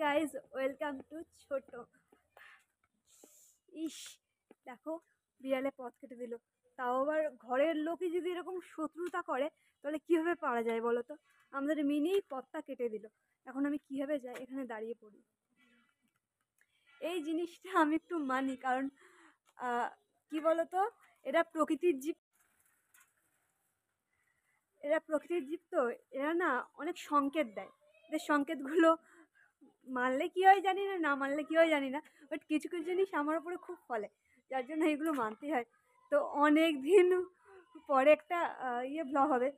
Guys, welcome to ছোট। ইস, দেখো বিড়ালে পথ কেটে দিল। তাও আবার ঘরের লোকই যদি এরকম শত্রুতা করে তাহলে কিভাবে পারা যায় বলো তো? আমাদের মিনিই পথটা কেটে দিল। এখন আমি কিভাবে যাই? এখানে দাঁড়িয়ে পড়ি। এই জিনিসটা আমি একটু মানি, কারণ কি বলতো, এরা প্রকৃতির জীব। তো এরা না অনেক সংকেত দেয়। যে সংকেতগুলো মানলে কি হয় জানি না, না মানলে কি হয় জানি না, বাট কিছু কিছু জিনিস আমার উপরে খুব ফলে, যার জন্য এগুলো মানতেই হয়। তো অনেক দিন পরে একটা ব্লগ হবে।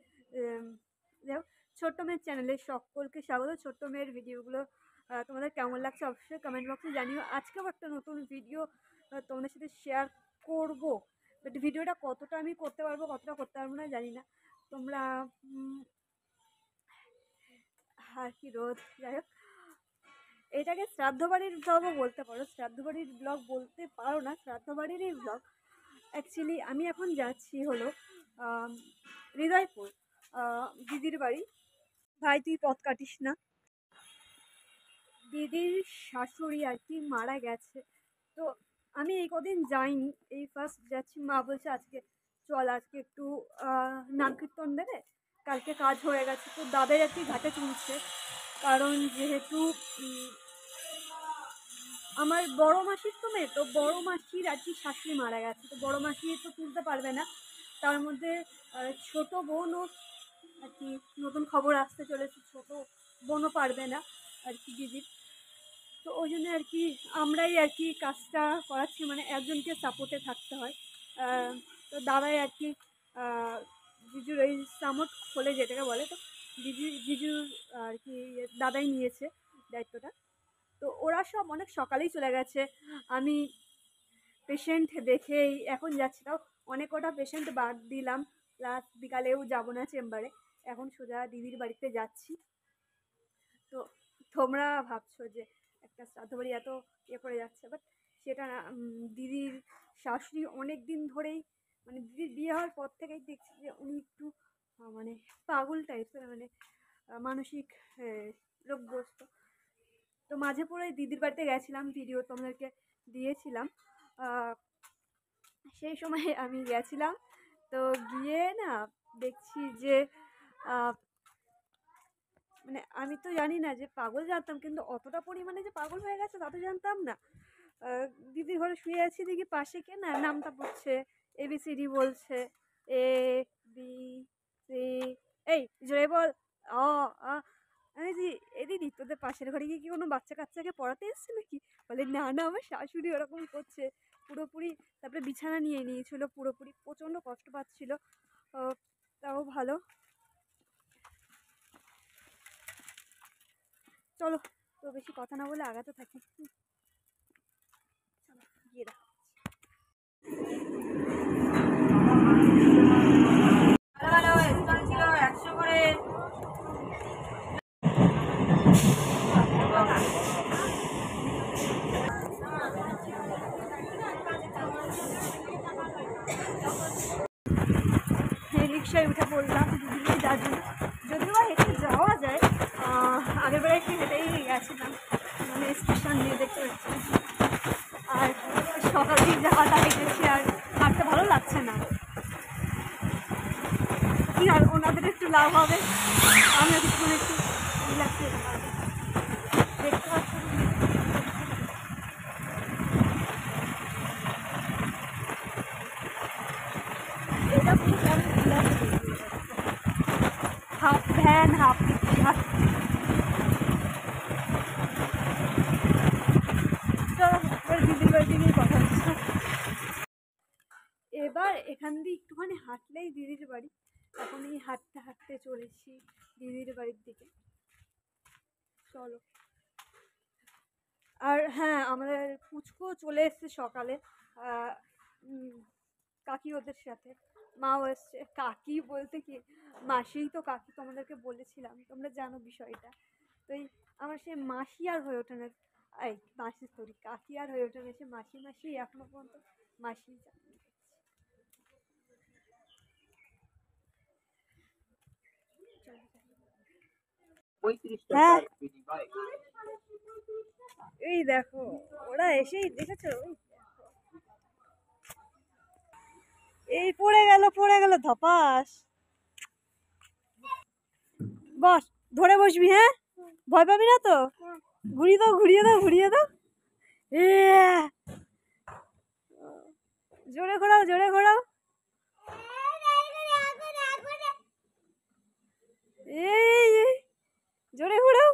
যাই হোক, ছোট্ট মেয়ের চ্যানেলে সকলকে স্বাগত। ছোট্ট মেয়ের ভিডিওগুলো তোমাদের কেমন লাগছে অবশ্যই কমেন্ট বক্সে জানিও। আজকেও একটা নতুন ভিডিও তোমাদের সাথে শেয়ার করব, বাট ভিডিওটা কতটা আমি করতে পারবো কতটা করতে পারবো না জানি না। তোমরা আর কি রোদ, যাই হোক, এটাকে শ্রাদ্ধ বাড়ির ব্লগও বলতে পারো, শ্রাদ্ধ বাড়ির ব্লগ বলতে পারো না, শ্রাদ্ধ বাড়িরই ব্লগ। অ্যাকচুয়ালি আমি এখন যাচ্ছি হলো হৃদয়পুর, দিদির বাড়ি। ভাই তুই পথ কাটিস না। দিদির শাশুড়ি আর কি মারা গেছে, তো আমি এই কদিন যাইনি, এই ফার্স্ট যাচ্ছি। মা বলছে আজকে চল, আজকে একটু নাম কীর্তন দেবে, কালকে কাজ হয়ে গেছে। তো দাদাই আর কি ঘাটে তুলছে, কারণ যেহেতু আমার বড় মাসির তো মেয়ে, তো বড় মাসির আর কি শাশুড়ি মারা গেছে, তো বড় মাসি তো তুলতে পারবে না। তার মধ্যে ছোট বোনও আর কি নতুন খবর আসতে চলেছে, ছোট বোনও পারবে না আর কি দিদির। তো ওই জন্য আর কি আমরাই আর কি কাজটা করাচ্ছি, মানে একজনকে সাপোর্টে থাকতে হয়। তো দাদাই আর কি জিজুর ওই সামট খোলে যেটাকে বলে, তো জিজুর আর কি দাদাই নিয়েছে দায়িত্বটা। তো ওরা সব অনেক সকালেই চলে গেছে। আমি পেশেন্ট দেখেই এখন যাচ্ছি, তাও অনেক কটা পেশেন্ট বাদ দিলাম, প্লাস বিকালেও যাবো না চেম্বারে, এখন সোজা দিদির বাড়িতে যাচ্ছি। তো তোমরা ভাবছো যে একটা শ্রাদ্ধ বাড়ি এত করে যাচ্ছে, বাট সেটা দিদির শাশুড়ি অনেক দিন ধরেই, মানে দিদির বিয়ে হওয়ার পর থেকেই দেখছি যে উনি একটু মানে পাগল টাইপের, মানে মানসিক রোগগ্রস্ত। তো মাঝে পরে দিদির বাড়িতে গেছিলাম, ভিডিও তোমাদেরকে দিয়েছিলাম। সেই সময় আমি গেছিলাম, তো গিয়ে না দেখছি যে মানে আমি তো জানি না যে পাগল, জানতাম, কিন্তু অতটা পরিমাণে যে পাগল হয়ে গেছে তা তো জানতাম না। দিদির ঘরে শুয়ে আছি, দেখি পাশে কে না নামটা পড়ছে, ABCD বলছে, ABC, এই জোরে বল, অ আ। আমি যে এ দিদি তোদের পাশের ঘরে গিয়ে কি কোনো বাচ্চা কাচ্চাকে পড়াতে এসছে নাকি? বলে না না, আমার শাশুড়ি ওরকম করছে পুরোপুরি। তারপরে বিছানা নিয়ে নিয়েছিল পুরোপুরি, প্রচণ্ড কষ্ট পাচ্ছিল। তাও ভালো। চলো, তো বেশি কথা না বলে আগাতে থাকি। চলো গিয়ে দেখা। রিক্সায় উঠে পড়লাম দিদিকে যাওয়ার জন্য, যদিও বা হেঁটে যাওয়া যায়। আগের বেলায় একটু হেঁটেই গেছিলাম, মানে স্টেশন নিয়ে দেখতে পাচ্ছি। আর সকাল দিকে যাওয়াটা হেঁটেছি, আর হাঁটতে ভালো লাগছে না। কি হয়, ওনাদের একটু লাভ হবে, আমি কিছুক্ষণ একটু রিল্যাক্স যেতে পারবো। দেখতে পাচ্ছি এটা পুরো হাফ ভ্যান হাফ রিক্সা। দিদির বাড়িতে নিয়ে কথা হচ্ছে। এবার এখান দিয়ে একটুখানি হাঁটলেই দিদির বাড়ি। এখন এই হাঁটতে হাঁটতে চলেছি দিদির বাড়ির দিকে। চলো। আর হ্যাঁ, আমাদের পুচকো চলে এসছে সকালে, কাকি ওদের সাথে, মাও এসছে। কাকি বলতে কি, মাসিই তো কাকি, তোমাদেরকে বলেছিলাম, তোমরা জানো বিষয়টা। তো আমার সে মাসি আর হয়ে ওঠে না, এই মাসি সরি কাকি আর হয়ে ওঠে না, সে মাসি মাসি এখনো পর্যন্ত মাসি। হ্যাঁ এই দেখো ওরা এসেই দেখেছো, এই পড়ে গেল ধপাস। বস, ধরে বসবি, হ্যাঁ ভয় পাবি না তো? ঘুরিয়ে দাও। এ জোরে ঘোরাও এই জোরে ঘোরাও।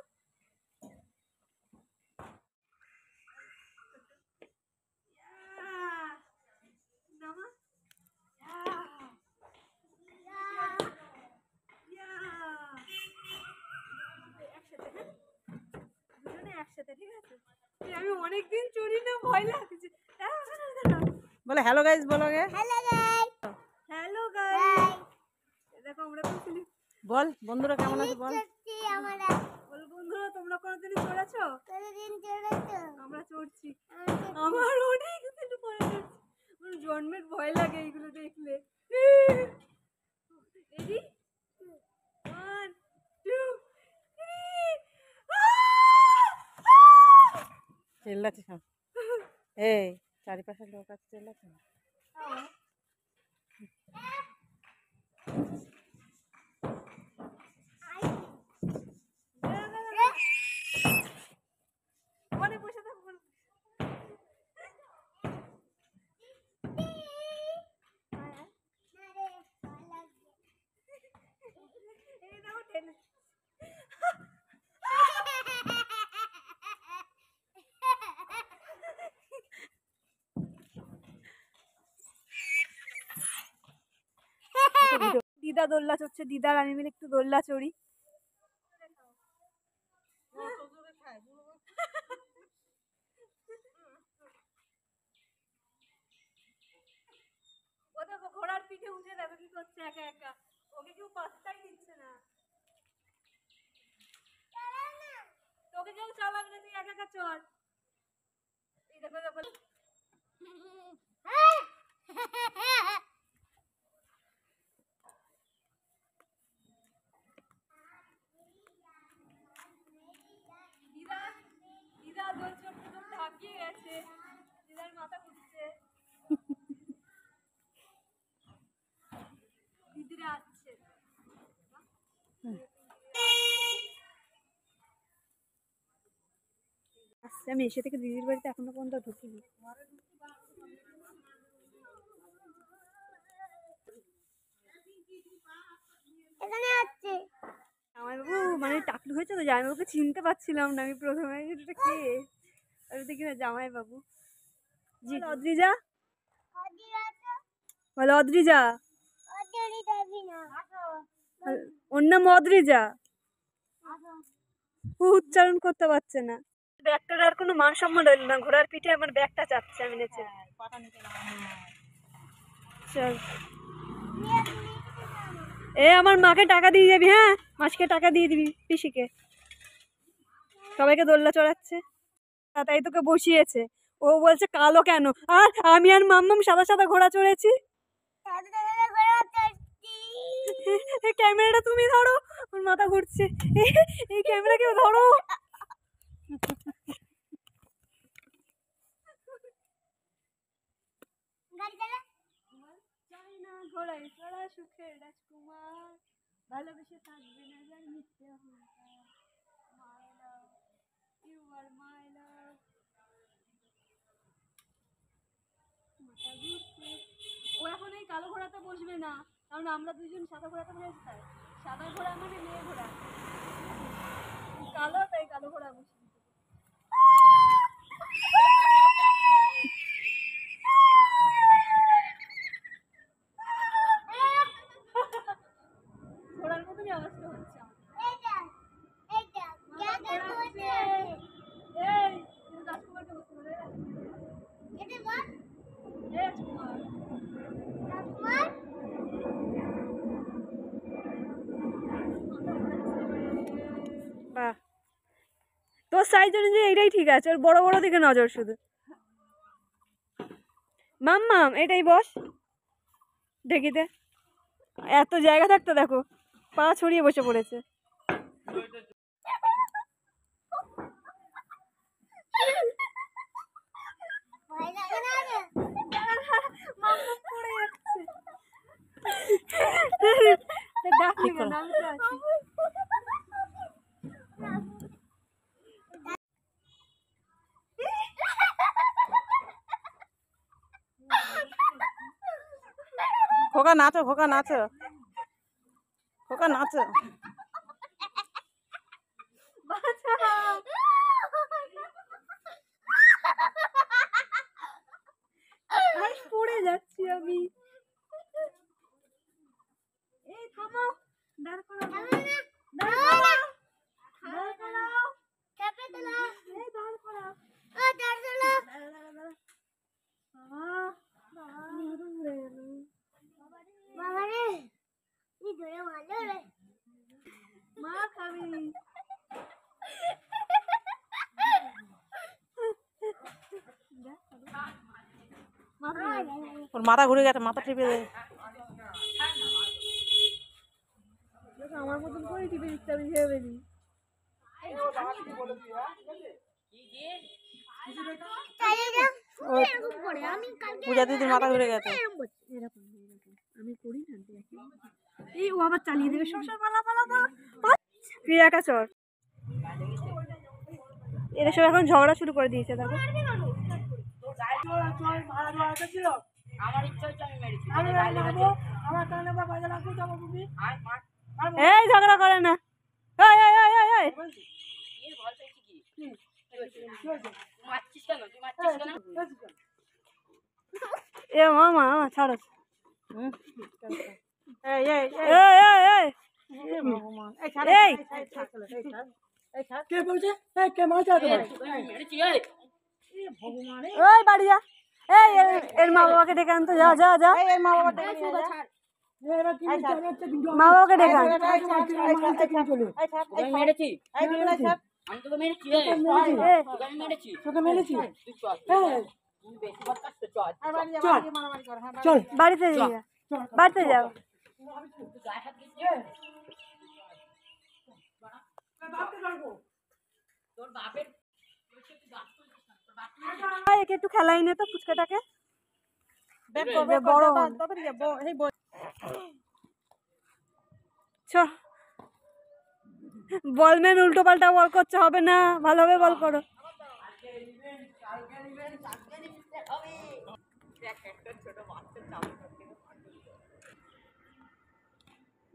একসাথে, ঠিক আছে? আমি অনেকদিন চড়ি না, ভয় লাগছে। বলে হ্যালো গাইস, বলো গে হ্যালো গাইস। দেখো আমরা খুলি। বল বন্ধুরা কেমন আছে বল। বল বন্ধুরা তোমরা কোনদিন চড়েছো? আমরা চড়ছি। আমার অনেক দিন পরে চড়ছি। আমার জন্মের ভয় লাগে এইগুলো দেখলে। রেডি 1 2 চিল্লাচ্ছি সব। এই চারিপাশে লোক আছে, চিল্লাচ্ছে না। দিদা দোল্লা চড়ছে, দিদার আমি মিলে একটু দোল্লা চড়ি। ও দেখো ঘোড়ার পিঠে উঠে দেখো কি করছে একা একা, ওকে কেউ পাত্তাই দিচ্ছে না। তোকে কেউ চালাবে না, তুই একা একা চড়। এই দেখো দেখো দিদা দোল চড়তে চড়তে হাঁপিয়ে গেছে, দিদার মাথা ঘুরছে। দিদিরা আসছে। আমি এসে থেকে দিদির বাড়িতে এখনো পর্যন্ত ঢুকিনি। জামাইবাবু মানে টাকলু হয়েছে তো, জামাইবাবুকে চিনতে পারছিলাম না আমি প্রথমে, এটা কে? আমি দেখি না জামাইবাবু। জি অদ্রিজা, বলো অদ্রিজা। ওর নাম অদ্রিজা, উচ্চারণ করতে পারছে না। ব্যাগটার আর কোনো মান সম্মান রইল না, ঘোড়ার পিঠে আমার ব্যাগটা চাচ্ছে আমি নেচে। চল এ আমার মাকে টাকা দিয়ে যাবি, হ্যাঁ মাসকে টাকা দিয়ে দিবি, পিসিকে। সবাইকে দোল্লা চড়াচ্ছে, তাই তোকে বসিয়েছে। ও বলছে কালো কেন, আর আমি আর মাম্মাম সাদা সাদা ঘোড়া চড়েছি। ক্যামেরাটা তুমি ধরো, ওর মাথা ঘুরছে। এই ক্যামেরা কেউ ধরো। ঘোড়ায় চড়া সুখের রাজকুমার, ভালোবেসে থাকবে না যার মিথ্যে অহংকার। মাই লাভ, ইউ আর মাই লাভ। মাথা ঘুরছে। ও এখন এই কালো ঘোড়াতে বসবে না, কারণ আমরা দুজন সাদা ঘোড়াতে বসে তাই। সাদা ঘোড়া মানে মেয়ে ঘোড়া, কালো তাই কালো ঘোড়া বসবে। ঘোড়ার মতনই অবস্থা হচ্ছে। বাহ, তোর সাইজ অনুযায়ী এইটাই ঠিক আছে, ওর বড় বড় দিকে নজর শুধু। মাম্মাম এটাই বস ঢেকিতে, এত জায়গা থাকতো দেখো পা ছড়িয়ে বসে পড়েছে। খোকা নাচো, খোকা নাচো, খোকা নাচো। পড়ে যাচ্ছি আমি। এই থামো, দাঁড় করাও, দাঁড় করাও, দাঁড় করাও, চাপে তোলো, এই দাঁড় করাও, দাঁড় তোলো, বাবা রে, এই ধরে মারলো রে, মা খাবি। ওর মাথা ঘুরে গেছে, মাথা টিপে দে। আমার মতন করে টিপে দিতে আমি ভেবে দিই। পূজা দিদির মাথা ঘুরে গেছে। আমি করি না, এই ও আবার চালিয়ে দেবে। শ্বশুর পালা পালা পালা, প্রিয়াকা চর। এরা সব এখন ঝগড়া শুরু করে দিয়েছে। দেখো এই ঝগড়া করে না। এ মামা ছাড়ো। কে বলছে? কে মারছে? ওই বাড়ি যা। এই এর মা বাবাকে ডেকে আনতো। যা যা যা, এর মা বাবা ডেকে নিয়ে যা। মা বাবাকে ডেকে আন। মেরেছি, আমি তোকে মেরেছি, তোকে মেরেছি, তোকে মেরেছি। চল বাড়িতে যা, বাড়িতে যাও। একে একটু খেলাই নে তো ফুচকাটাকে। বড় বলম্যান উল্টো পাল্টা বল করছে, হবে না, ভালোভাবে বল করো।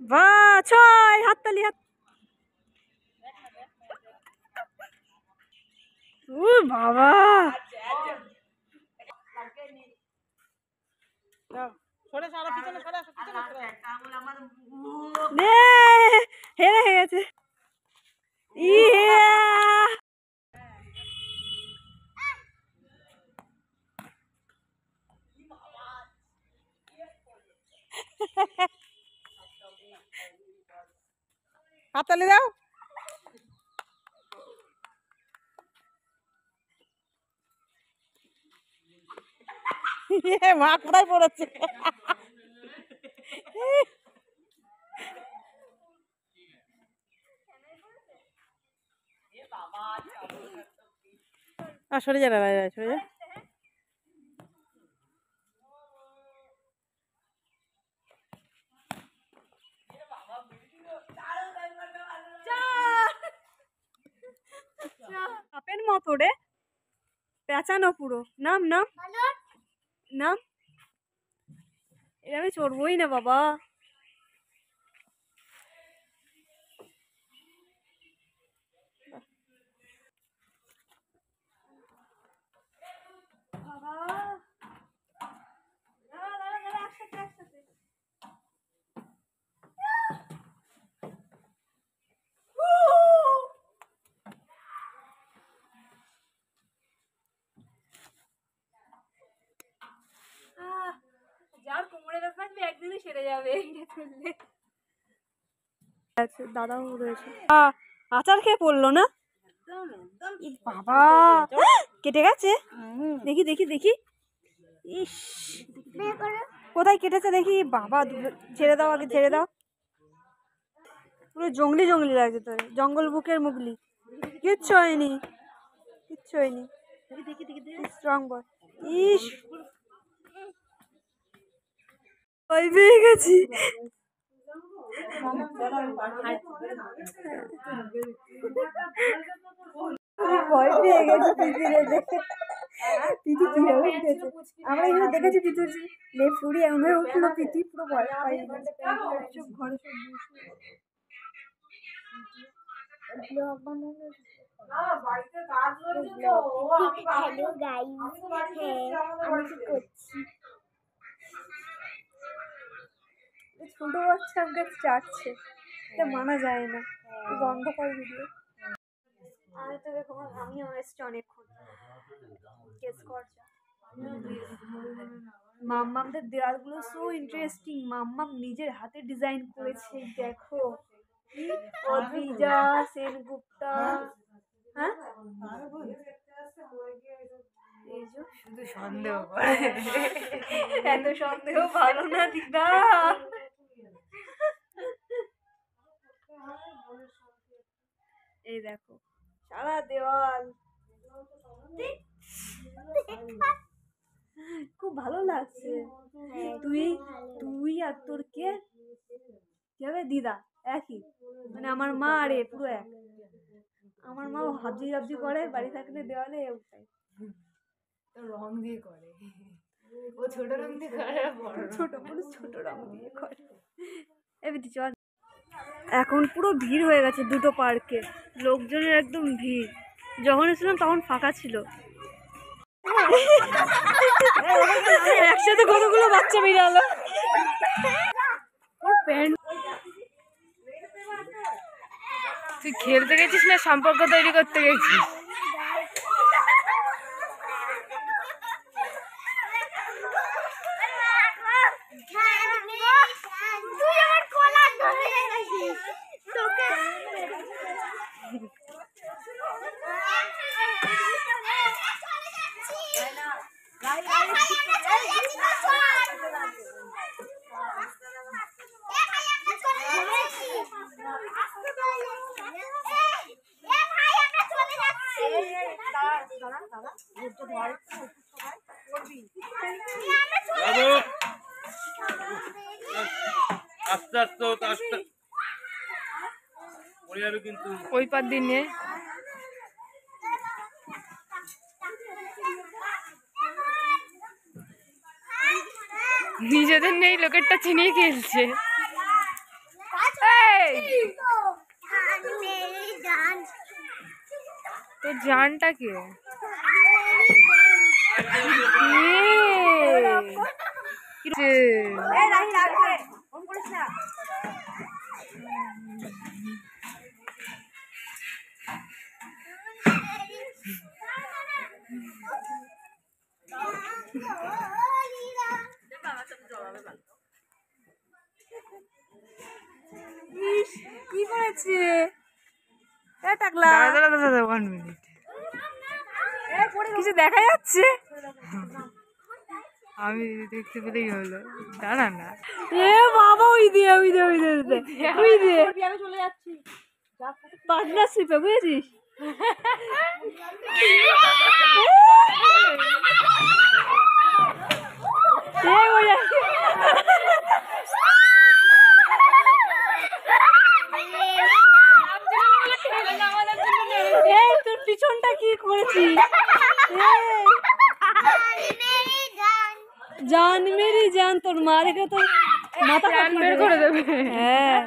বাহ, ছয়, হাততালি, হাত। বাবা হেরে হয়ে গেছে। হাততালি দাও। মা কোথায় পড়েছে? সরে যা, সরে যা। সাপের মতো রে, পেঁচানো পুরো। নাম নাম নাম, এটা আমি চড়বই না বাবা। যার কোমরে ব্যথা থাকবে একদিনে সেরে যাবে। দাদাও রয়েছে। আচার খেয়ে পড়লো না বাবা, কেটে গেছে। দেখি দেখি দেখি, ইস কোথায় কেটেছে দেখি। বাবা ছেড়ে দাও, আগে ছেড়ে দাও। পুরো জঙ্গলি জঙ্গলি লাগছে তোর, জঙ্গল বুকের মুগলি। কিচ্ছু হয়নি, কিচ্ছু হয়নি। স্ট্রং বয়। ইস ভয় পেয়ে গেছি। ভয় পেয়ে গেছি। প্রীতি কিভাবে উঠেছে আমরা এখানে দেখেছি প্রীতির লেপ ফুড়ি এমন হয়ে উঠলো প্রীতি পুরো ভয় পাই সব ঘরে সব ছোট বাচ্চা আমাকে চাটছে, এটা মানা যায় না, বন্ধ করে ভিডিও। আমি তো দেখো আমিও এসছি অনেকক্ষণ কেস করছে। মাম্মামদের দেওয়ালগুলো সো ইন্টারেস্টিং, মাম্মাম নিজের হাতে ডিজাইন করেছে দেখো, কি অদ্রিজা সেনগুপ্তা। হ্যাঁ এই যে শুধু সন্দেহ করে, এত সন্দেহ ভালো না দিদা। এই দেখো সারা দেওয়াল, খুব ভালো লাগছে। তুই তুই আর তোর কে কি হবে দিদা একই, মানে আমার মা আর এ পুরো এক। আমার মাও হাবজি হাবজি করে বাড়ি থাকলে দেওয়ালে উঠায়, রং দিয়ে করে, ও ছোট রং দিয়ে করে, ছোট মানুষ ছোট রং দিয়ে করে। এমনি চল, এখন পুরো ভিড় হয়ে গেছে দুটো পার্কে, লোকজনের একদম ভিড়। যখন এসেছিলাম তখন ফাঁকা ছিল। একসাথে কতগুলো বাচ্চা বেরালো। তুই খেলতে গেছিস না সম্পর্ক তৈরি করতে গেছিস? আস্তে আস্তে আস্তে পড়ে যাবে কিন্তু। ওই পার দিনে নিজেদের নেই, লোকেরটা চিনিয়ে খেলছে। তোর জানটা কে? কি করেছে? কিছু দেখা যাচ্ছে? আমি দেখতে পেলেই হলো, দাঁড়া না। এ বাবা ওই দিয়ে ওই দিয়ে ওই দিয়ে ওই দিয়ে আমি চলে যাচ্ছি পার্টনারশিপে, বুঝেছিস? তোর পিছনটা কি করেছিস? জান মেরি জান, তোর মা রেখে তোর মাথা বের করে দেবে। হ্যাঁ